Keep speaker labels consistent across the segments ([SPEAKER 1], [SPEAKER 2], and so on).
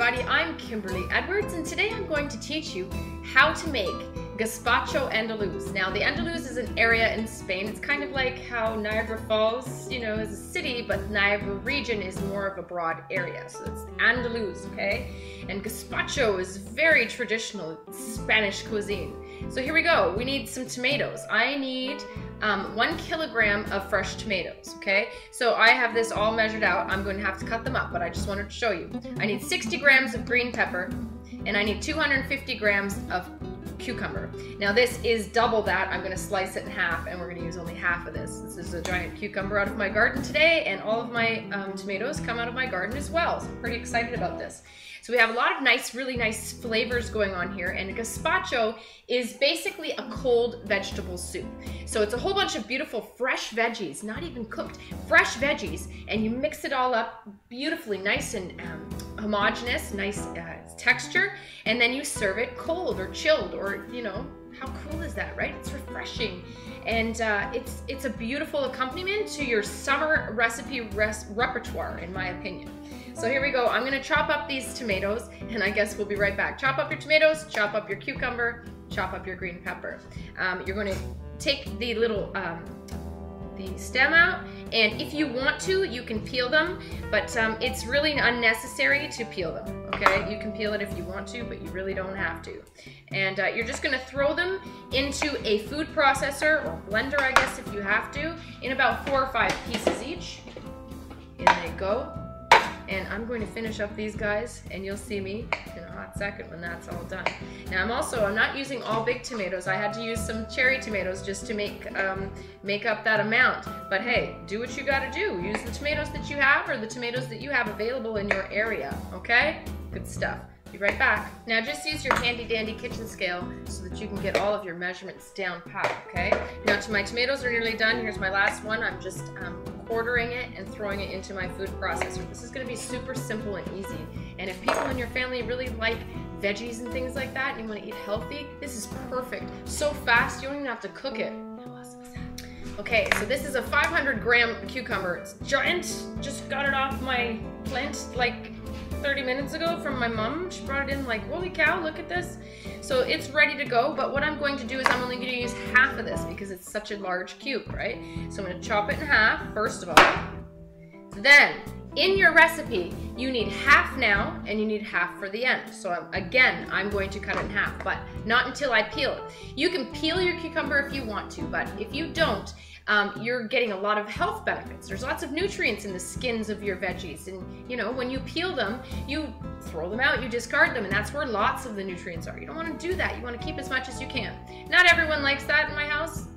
[SPEAKER 1] everybody, I'm Kimberly Edwards, and today I'm going to teach you how to make Gazpacho Andaluz. Now, the Andaluz is an area in Spain. It's kind of like how Niagara Falls, is a city, but Niagara region is more of a broad area. So it's Andaluz, okay? And Gazpacho is very traditional Spanish cuisine. So here we go. We need some tomatoes. I need 1 kilogram of fresh tomatoes, okay? So I have this all measured out. I'm going to have to cut them up, but I just wanted to show you. I need 60 grams of green pepper, and I need 250 grams of cucumber. Now this is double that. I'm going to slice it in half, and we're going to use only half of this. This is a giant cucumber out of my garden today, and all of my tomatoes come out of my garden as well. So I'm pretty excited about this. So we have a lot of nice, really nice flavors going on here, and gazpacho is basically a cold vegetable soup. So it's a whole bunch of beautiful fresh veggies, not even cooked, fresh veggies, and you mix it all up beautifully, nice and homogeneous, nice texture, and then you serve it cold or chilled, or how cool is that, right? It's refreshing, and it's a beautiful accompaniment to your summer recipe repertoire, in my opinion. So here we go. I'm gonna chop up these tomatoes, and I guess we'll be right back. Chop up your tomatoes, chop up your cucumber, chop up your green pepper. You're gonna take the little the stem out, and if you want to, you can peel them, but it's really unnecessary to peel them, okay? You can peel it if you want to, but you really don't have to. And you're just gonna throw them into a food processor or blender, I guess, if you have to, in about 4 or 5 pieces each. In they go. And I'm going to finish up these guys, and you'll see me in a hot second when that's all done. Now I'm not using all big tomatoes. I had to use some cherry tomatoes just to make up that amount. But hey, do what you gotta do. Use the tomatoes that you have, or the tomatoes that you have available in your area, okay? Good stuff. Be right back. Now just use your handy dandy kitchen scale so that you can get all of your measurements down pat, okay? Now my tomatoes are nearly done. Here's my last one. I'm just quartering it and throwing it into my food processor. This is gonna be super simple and easy. And if people in your family really like veggies and things like that, and you wanna eat healthy, this is perfect. So fast, you don't even have to cook it. How awesome is that? Okay, so this is a 500-gram cucumber. It's giant. Just got it off my plant like 30 minutes ago from my mom. She brought it in like, holy cow, look at this. So it's ready to go, but what I'm going to do is I'm only going to use half of this because it's such a large cube, right? So I'm going to chop it in half, first of all. Then, in your recipe, you need half now, and you need half for the end. So I'm going to cut it in half, but not until I peel it. You can peel your cucumber if you want to, but if you don't, you're getting a lot of health benefits. There's lots of nutrients in the skins of your veggies, and when you peel them, you throw them out, you discard them, and that's where lots of the nutrients are. You don't want to do that. You want to keep as much as you can. Not everyone likes that in my house.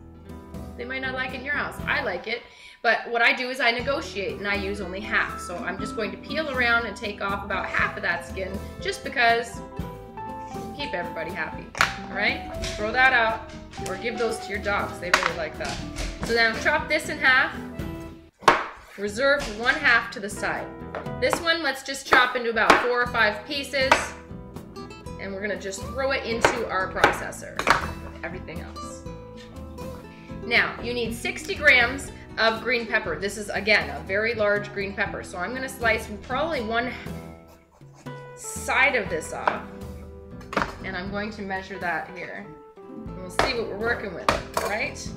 [SPEAKER 1] They might not like it in your house. I like it, but what I do is I negotiate, and I use only half. So I'm just going to peel around and take off about half of that skin, just because keep everybody happy. All right, throw that out, or give those to your dogs. They really like that. So now chop this in half. Reserve 1/2 to the side. This one, let's just chop into about 4 or 5 pieces, and we're gonna just throw it into our processor with everything else. Now, you need 60 grams of green pepper. This is, again, a very large green pepper. So I'm gonna slice probably one side of this off, and I'm going to measure that here. And we'll see what we're working with, all right?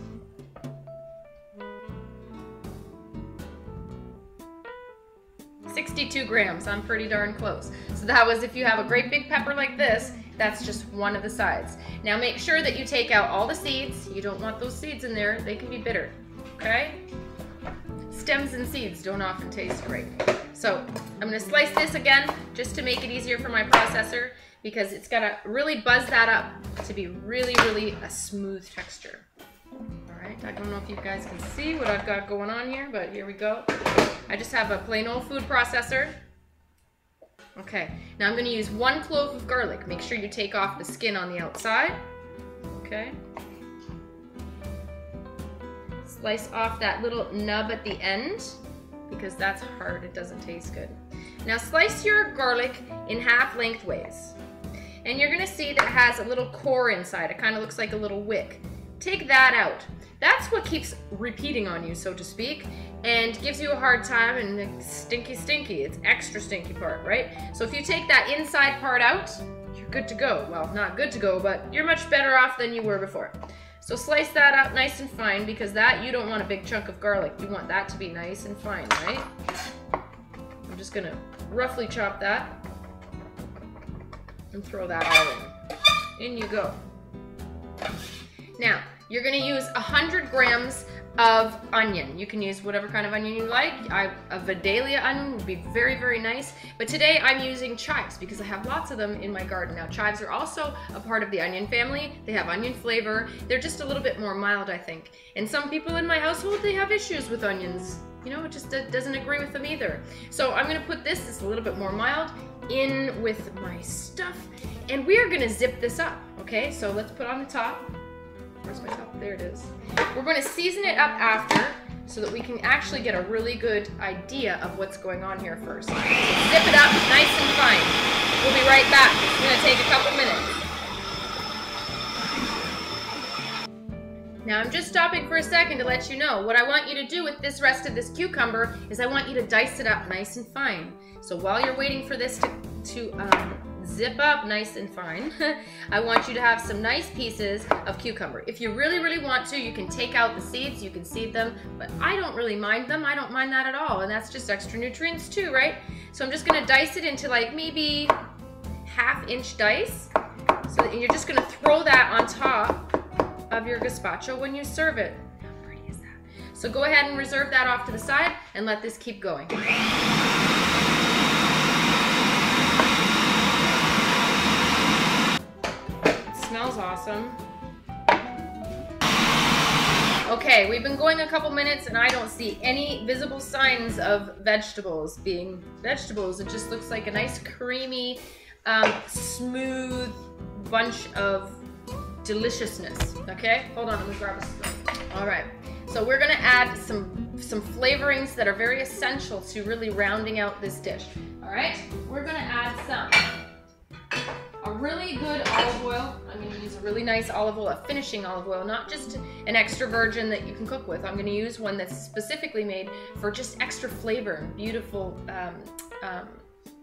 [SPEAKER 1] $62 grams, I'm pretty darn close. So that was, if you have a great big pepper like this, that's just one of the sides. Now make sure that you take out all the seeds. You don't want those seeds in there, they can be bitter, okay? Stems and seeds don't often taste great. So I'm gonna slice this again, just to make it easier for my processor, because it's gotta really buzz that up to be really, really a smooth texture. I don't know if you guys can see what I've got going on here, but here we go. I just have a plain old food processor. Okay, now I'm going to use 1 clove of garlic. Make sure you take off the skin on the outside. Okay. Slice off that little nub at the end, because that's hard, it doesn't taste good. Now slice your garlic in half lengthways. And you're going to see that it has a little core inside. It kind of looks like a little wick. Take that out. that's what keeps repeating on you, so to speak, and gives you a hard time, and it's stinky. It's extra stinky part, right? So if you take that inside part out, you're good to go. Well, not good to go, but you're much better off than you were before. So slice that up nice and fine, because that, you don't want a big chunk of garlic. You want that to be nice and fine, right? I'm just gonna roughly chop that and throw that all in. In you go. Now, you're gonna use 100 grams of onion. You can use whatever kind of onion you like. A Vidalia onion would be very, very nice. But today I'm using chives because I have lots of them in my garden. Now, chives are also a part of the onion family. They have onion flavor. They're just a little bit more mild, I think. And some people in my household, they have issues with onions. You know, it just doesn't agree with them either. So I'm gonna put this, it's a little bit more mild, in with my stuff. And we're gonna zip this up, okay? So let's put on the top. Where's my top? There it is. We're going to season it up after so that we can actually get a really good idea of what's going on here first. Zip it up nice and fine. We'll be right back. It's going to take a couple minutes. Now I'm just stopping for a second to let you know what I want you to do with this rest of this cucumber is I want you to dice it up nice and fine. So while you're waiting for this to zip up nice and fine, I want you to have some nice pieces of cucumber. If you really, really want to, you can take out the seeds, you can seed them, but I don't really mind them. I don't mind that at all, and that's just extra nutrients too, right? So I'm just gonna dice it into like maybe half-inch dice, so that you're just gonna throw that on top of your gazpacho when you serve it. How pretty is that? So go ahead and reserve that off to the side and let this keep going. Smells awesome. Okay, we've been going a couple minutes and I don't see any visible signs of vegetables being vegetables. It just looks like a nice creamy, smooth bunch of deliciousness. Okay, hold on, let me grab a spoon. All right, so we're gonna add some flavorings that are very essential to really rounding out this dish. All right, we're gonna add a really good olive oil. I'm going to use a really nice olive oil, a finishing olive oil, not just an extra virgin that you can cook with. I'm going to use one that's specifically made for just extra flavor and beautiful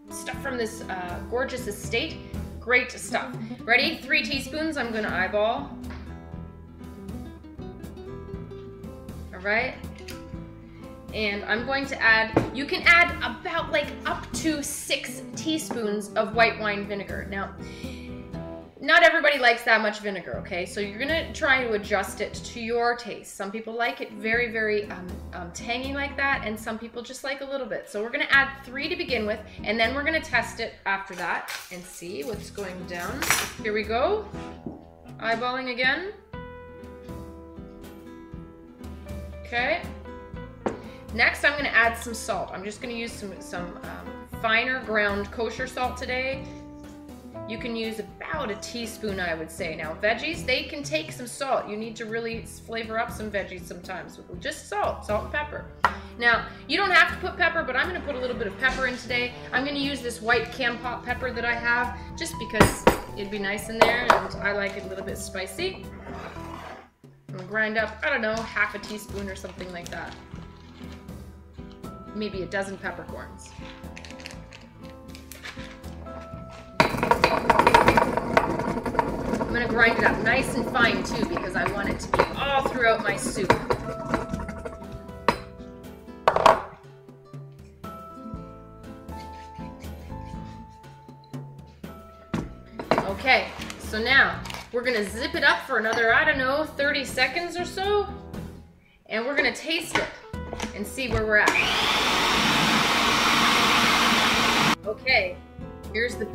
[SPEAKER 1] stuff from this gorgeous estate. Great stuff. Ready? 3 teaspoons. I'm going to eyeball. All right. And I'm going to add, you can add about like up to 6 teaspoons of white wine vinegar. Now, not everybody likes that much vinegar, okay? So you're gonna try to adjust it to your taste. Some people like it very, very tangy like that, and some people just like a little bit. So we're gonna add 3 to begin with, and then we're gonna test it after that and see what's going down. Here we go. Eyeballing again. Okay. Next, I'm going to add some salt. I'm just going to use some finer ground kosher salt today. You can use about a teaspoon, I would say. Now, veggies, they can take some salt. You need to really flavor up some veggies sometimes with just salt and pepper. Now, you don't have to put pepper, but I'm going to put a little bit of pepper in today. I'm going to use this white cam pot pepper that I have just because it'd be nice in there, and I like it a little bit spicy. I'm going to grind up, I don't know, half a teaspoon or something like that. Maybe a dozen peppercorns. I'm gonna grind it up nice and fine too because I want it to be all throughout my soup. Okay, so now we're gonna zip it up for another, I don't know, 30 seconds or so, and we're gonna taste it and see where we're at. Okay, here's the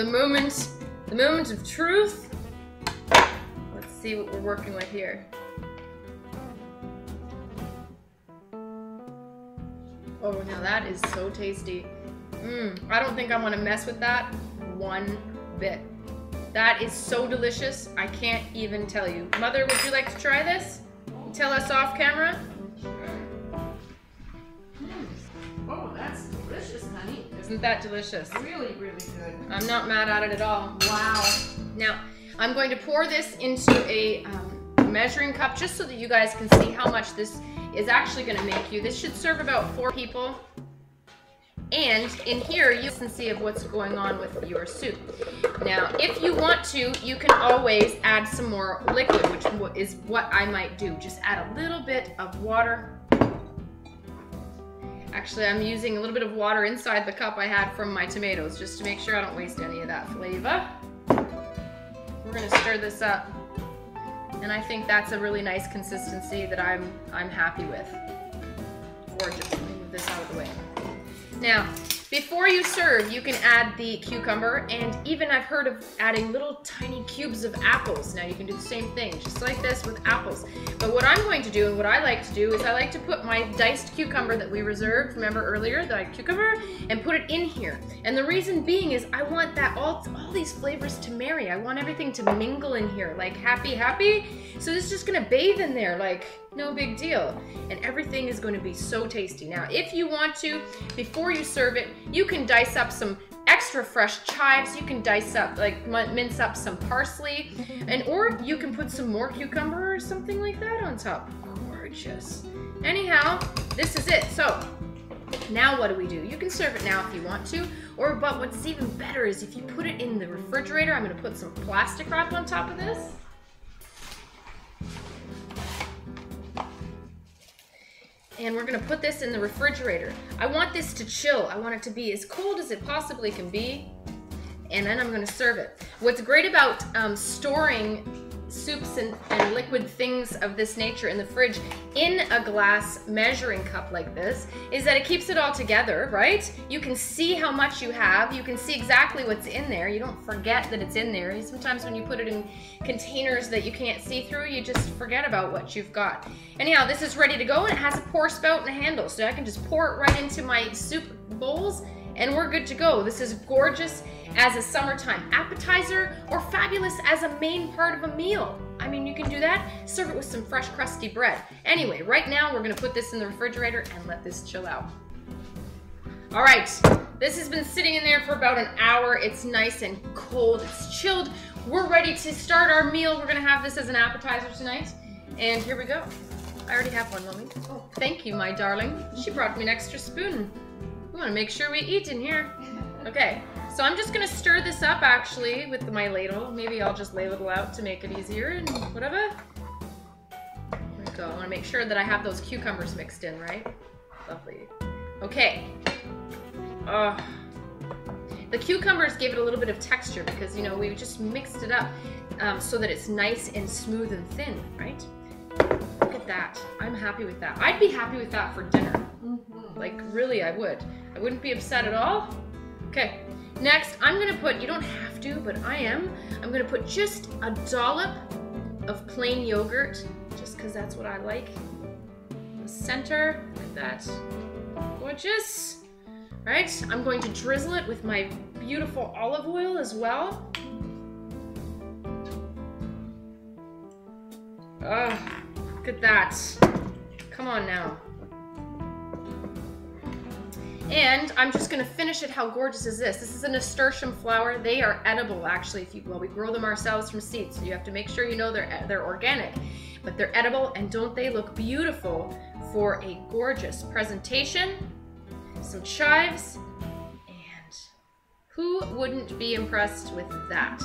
[SPEAKER 1] moment of truth. Let's see what we're working with here. Oh, now that is so tasty. I don't think I want to mess with that one bit. That is so delicious, I can't even tell you. Mother, would you like to try this? Tell us off camera.
[SPEAKER 2] Oh, that's delicious, honey.
[SPEAKER 1] Isn't that delicious?
[SPEAKER 2] Really, really good.
[SPEAKER 1] I'm not mad at it at all.
[SPEAKER 2] Wow.
[SPEAKER 1] Now, I'm going to pour this into a measuring cup just so that you guys can see how much this is actually going to make you. This should serve about 4 people. And in here, you can see of what's going on with your soup. Now, if you want to, you can always add some more liquid, which is what I might do. Just add a little bit of water. Actually, I'm using a little bit of water inside the cup I had from my tomatoes, just to make sure I don't waste any of that flavor. We're gonna stir this up. And I think that's a really nice consistency that I'm happy with. Gorgeous. Let me move this out of the way. Now, before you serve, you can add the cucumber, and even I've heard of adding little tiny cubes of apples. Now you can do the same thing, just like this with apples. But what I'm going to do, and what I like to do, is I like to put my diced cucumber that we reserved, remember earlier, the cucumber, and put it in here. And the reason being is I want that all these flavors to marry. I want everything to mingle in here, like happy. So this is just gonna bathe in there, like no big deal. And everything is going to be so tasty. Now, if you want to, before you serve it, you can dice up some extra fresh chives. You can dice up, like mince up some parsley, or you can put some more cucumber or something like that on top. Gorgeous. Anyhow, this is it. So now what do? You can serve it now if you want to, but what's even better is if you put it in the refrigerator. I'm gonna put some plastic wrap on top of this. And we're gonna put this in the refrigerator. I want this to chill. I want it to be as cold as it possibly can be. And then I'm gonna serve it. What's great about storing soups and liquid things of this nature in the fridge in a glass measuring cup like this is that it keeps it all together, right? You can see how much you have. You can see exactly what's in there. You don't forget that it's in there. Sometimes when you put it in containers that you can't see through, you just forget about what you've got. Anyhow, this is ready to go, and it has a pour spout and a handle, so I can just pour it right into my soup bowls and we're good to go. This is gorgeous as a summertime appetizer or fabulous as a main part of a meal. I mean, you can do that. Serve it with some fresh crusty bread. Anyway, right now we're gonna put this in the refrigerator and let this chill out. All right, this has been sitting in there for about an hour. It's nice and cold, it's chilled. We're ready to start our meal. We're gonna have this as an appetizer tonight. And here we go. I already have one, Mommy. Oh, thank you, my darling. She brought me an extra spoon. We wanna make sure we eat in here. Okay, so I'm just gonna stir this up actually with my ladle. Maybe I'll just lay a little out to make it easier and whatever. There we go. I wanna make sure that I have those cucumbers mixed in, right? Lovely. Okay. The cucumbers gave it a little bit of texture because, you know, we just mixed it up so that it's nice and smooth and thin, right? Look at that. I'm happy with that. I'd be happy with that for dinner. Like, really, I would. I wouldn't be upset at all. Okay, next, I'm gonna put, you don't have to, but I am. I'm gonna put just a dollop of plain yogurt, just because that's what I like. The center, like that. Gorgeous. Right, I'm going to drizzle it with my beautiful olive oil as well. Oh, look at that. Come on now. And I'm just gonna finish it. How gorgeous is this? This is a nasturtium flower. They are edible, actually. Well, we grow them ourselves from seeds, so you have to make sure you know they're organic. But they're edible, and don't they look beautiful for a gorgeous presentation? Some chives, and who wouldn't be impressed with that?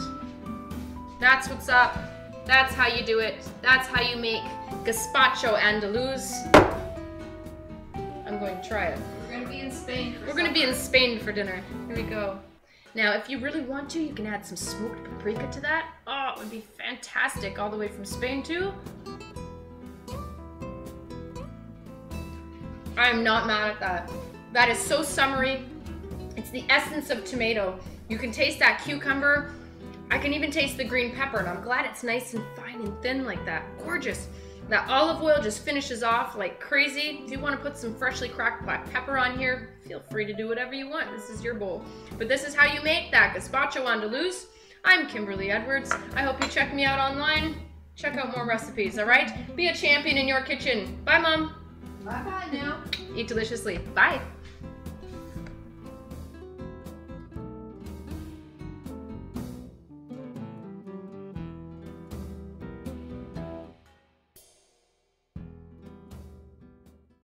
[SPEAKER 1] That's what's up. That's how you do it. That's how you make Gazpacho Andaluz. I'm going to try it.
[SPEAKER 2] We're going to be in Spain for
[SPEAKER 1] We're going to be in Spain for dinner. Here we go. Now, if you really want to, you can add some smoked paprika to that. Oh, it would be fantastic all the way from Spain too. I'm not mad at that. That is so summery. It's the essence of tomato. You can taste that cucumber. I can even taste the green pepper, and I'm glad it's nice and fine and thin like that. Gorgeous. That olive oil just finishes off like crazy. If you want to put some freshly cracked black pepper on here, feel free to do whatever you want. This is your bowl. But this is how you make that Gazpacho Andaluz. I'm Kimberly Edwards. I hope you check me out online. Check out more recipes, all right? Be a champion in your kitchen. Bye, Mom.
[SPEAKER 2] Bye-bye now.
[SPEAKER 1] Eat deliciously. Bye.